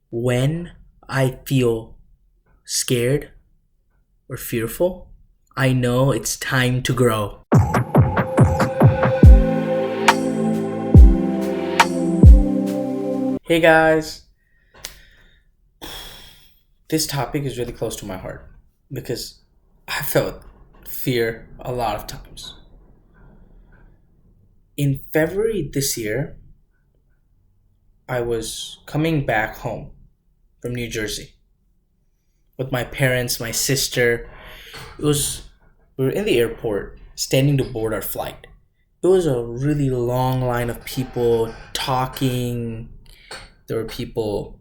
When I feel scared or fearful, I know it's time to grow. Hey guys, this topic is really close to my heart because I felt fear a lot of times. In February this year, I was coming back home from New Jersey with my parents, my sister. It was we were in the airport standing to board our flight. It was a really long line of people talking. There were people,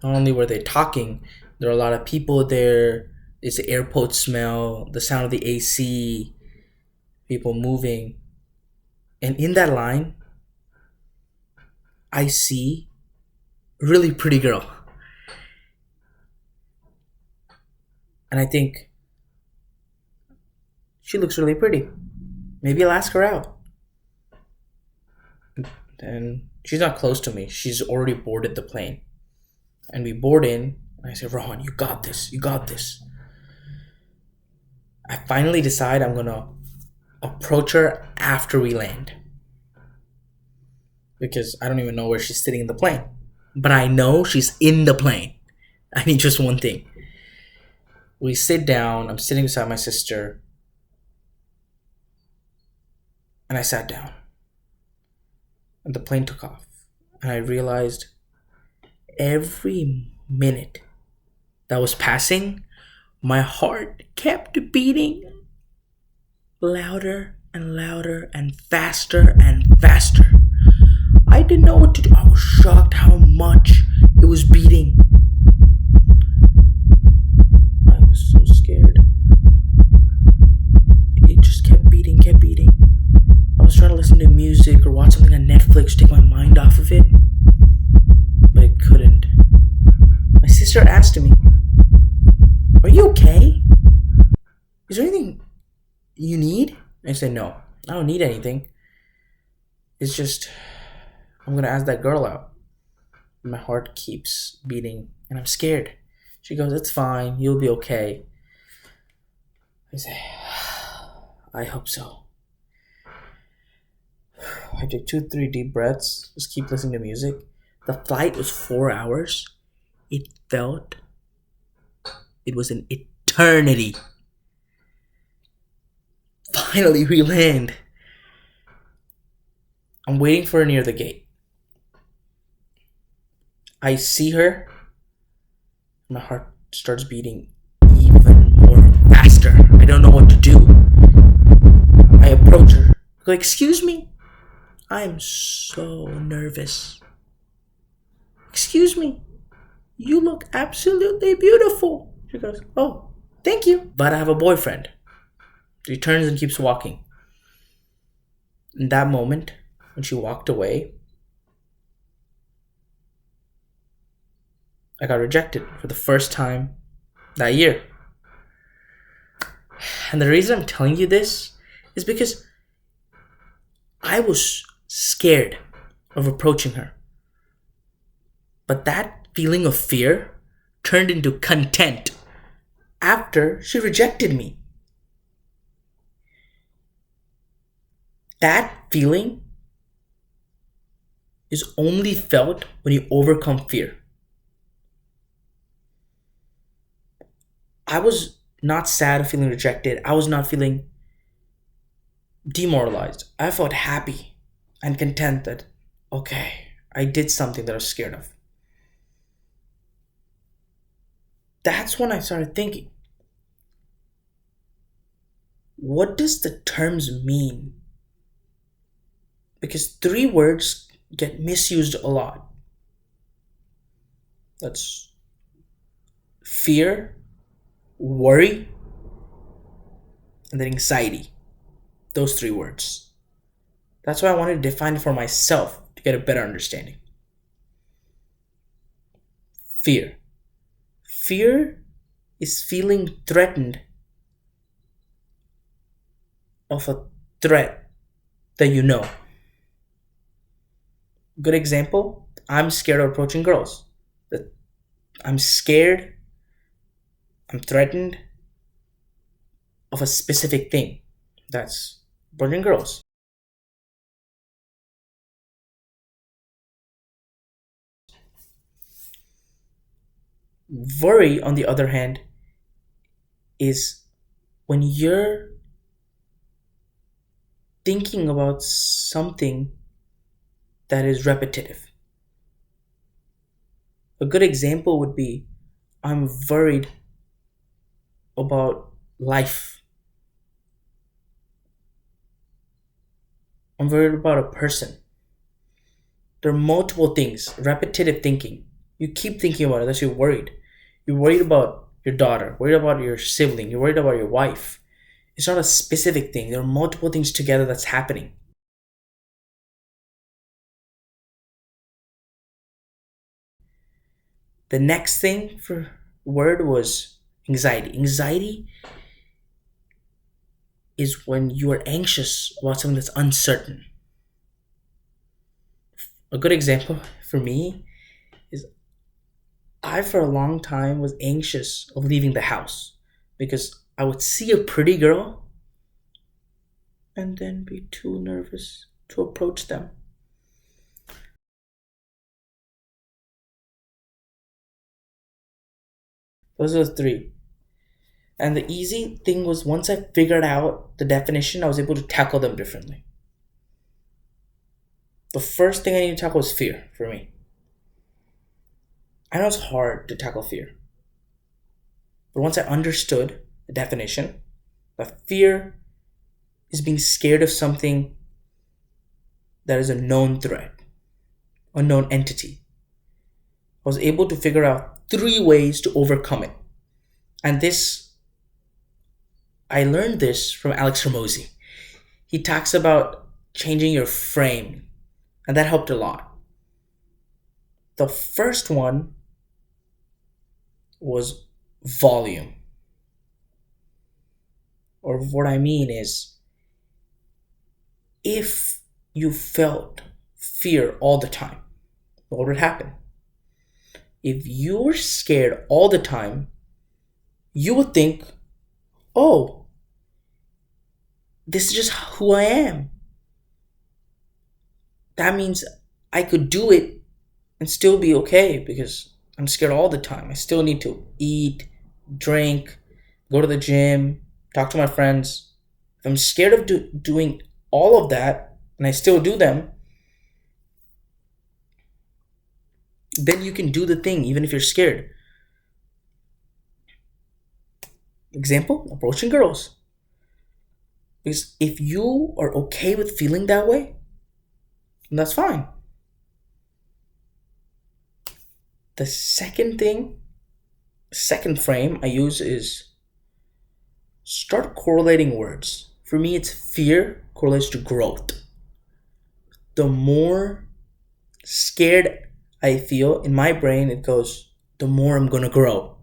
not only were they talking, there were a lot of people there. It's the airport smell, the sound of the AC, people moving. And in that line, I see a really pretty girl. And I think she looks really pretty. Maybe I'll ask her out. And she's not close to me. She's already boarded the plane. And we board in. And I say, Rohan, you got this. You got this. I finally decide I'm going to approach her after we land. Because I don't even know where she's sitting in the plane. But I know she's in the plane. I need just one thing. We sit down. I'm sitting beside my sister. And I sat down. And the plane took off. And I realized every minute that was passing, my heart kept beating louder and louder and faster and faster. I didn't know what to do. I was shocked how much it was beating. I was so scared. It just kept beating, kept beating. I was trying to listen to music or watch something on Netflix to take my mind off of it, but I couldn't. My sister asked me, "Are you okay? Is there anything you need?" I said, "No, I don't need anything. It's just, I'm going to ask that girl out." My heart keeps beating and I'm scared. She goes, "It's fine. You'll be okay." I say, "I hope so." I took 2, 3 deep breaths, just keep listening to music. The flight was 4 hours. It felt it was an eternity. Finally, we land. I'm waiting for her near the gate. I see her. My heart starts beating even more faster. I don't know what to do. I approach her. I go, "Excuse me. I'm so nervous. Excuse me. You look absolutely beautiful." She goes, "Oh, thank you. But I have a boyfriend." She turns and keeps walking. In that moment, when she walked away, I got rejected for the first time that year. And the reason I'm telling you this is because I was scared of approaching her. But that feeling of fear turned into content after she rejected me. That feeling is only felt when you overcome fear. I was not sad of feeling rejected. I was not feeling demoralized. I felt happy and content that, okay, I did something that I was scared of. That's when I started thinking, what does the terms mean? Because 3 words get misused a lot. That's fear, worry, and then anxiety. Those 3 words. That's why I wanted to define it for myself to get a better understanding. Fear. Fear is feeling threatened of a threat that you know. Good example, I'm scared of approaching girls. I'm scared, I'm threatened of a specific thing. That's boys and girls. Worry, on the other hand, is when you're thinking about something that is repetitive. A good example would be I'm worried about life. I'm worried about a person. There are multiple things, repetitive thinking. You keep thinking about it, that's you're worried. You're worried about your daughter, worried about your sibling, you're worried about your wife. It's not a specific thing. There are multiple things together that's happening. The next thing for word was anxiety. Anxiety is when you are anxious about something that's uncertain. A good example for me is I, for a long time, was anxious of leaving the house because I would see a pretty girl and then be too nervous to approach them. Those are the three. And the easy thing was once I figured out the definition, I was able to tackle them differently. The first thing I need to tackle is fear for me. I know it's hard to tackle fear. But once I understood the definition, that fear is being scared of something that is a known threat, a known entity. I was able to figure out 3 ways to overcome it. And I learned this from Alex Hormozi. He talks about changing your frame, and that helped a lot. The first one was volume. Or what I mean is, if you felt fear all the time, what would happen? If you were scared all the time, you would think, oh, this is just who I am. That means I could do it and still be okay because I'm scared all the time. I still need to eat, drink, go to the gym, talk to my friends. If I'm scared of doing all of that and I still do them, then you can do the thing even if you're scared. Example, approaching girls. Because if you are okay with feeling that way, then that's fine. The second frame I use is start correlating words. For me, it's fear correlates to growth. The more scared I feel in my brain, it goes, the more I'm gonna grow.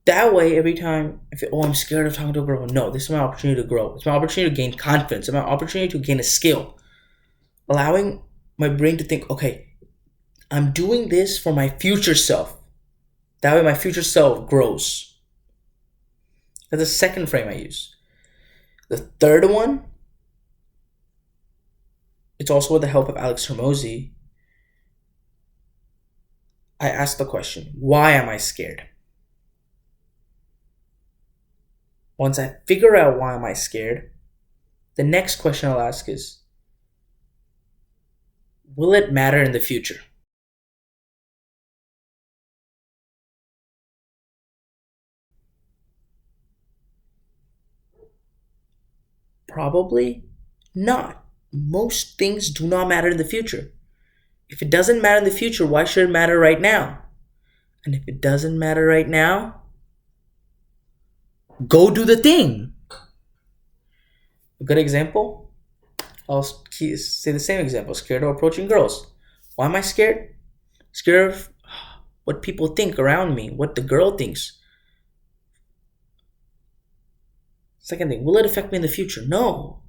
That way, every time I feel, oh, I'm scared of talking to a girl. No, this is my opportunity to grow. It's my opportunity to gain confidence. It's my opportunity to gain a skill. Allowing my brain to think, okay, I'm doing this for my future self. That way my future self grows. That's the second frame I use. The third one, it's also with the help of Alex Hormozi. I ask the question, why am I scared? Once I figure out why am I scared, the next question I'll ask is, will it matter in the future? Probably not. Most things do not matter in the future. If it doesn't matter in the future, why should it matter right now? And if it doesn't matter right now, go do the thing. A good example, I'll say the same example. Scared of approaching girls. Why am I scared? Scared of what people think around me, what the girl thinks. Second thing, will it affect me in the future? No.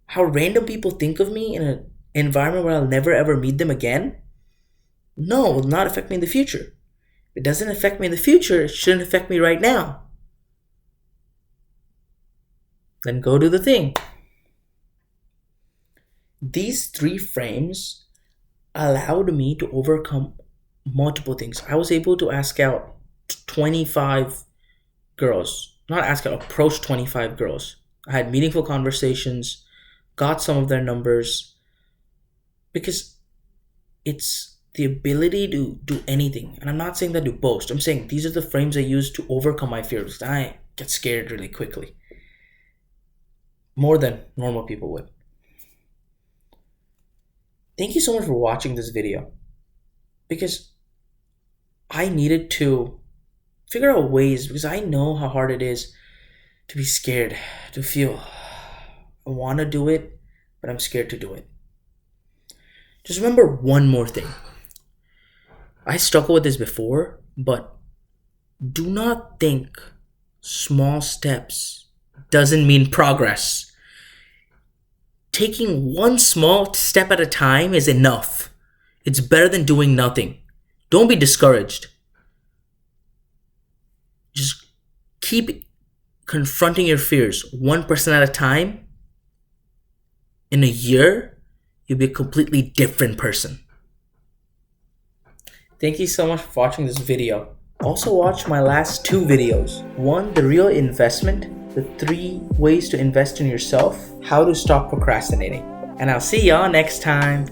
How random people think of me in an environment where I'll never ever meet them again? No, it will not affect me in the future. If it doesn't affect me in the future, it shouldn't affect me right now. Then go do the thing. These 3 frames allowed me to overcome multiple things. I was able to ask out 25 girls. Not ask out, approach 25 girls. I had meaningful conversations, got some of their numbers, because it's the ability to do anything. And I'm not saying that to boast. I'm saying these are the frames I use to overcome my fears. I get scared really quickly. More than normal people would. Thank you so much for watching this video, because I needed to figure out ways, because I know how hard it is to be scared, to feel I want to do it, but I'm scared to do it. Just remember one more thing. I struggled with this before, but do not think small steps doesn't mean progress. Taking one small step at a time is enough. It's better than doing nothing. Don't be discouraged. Just keep confronting your fears 1% at a time. In a year, you'll be a completely different person. Thank you so much for watching this video. Also watch my last 2 videos. 1, the real investment, the 3 ways to invest in yourself, how to stop procrastinating. And I'll see y'all next time.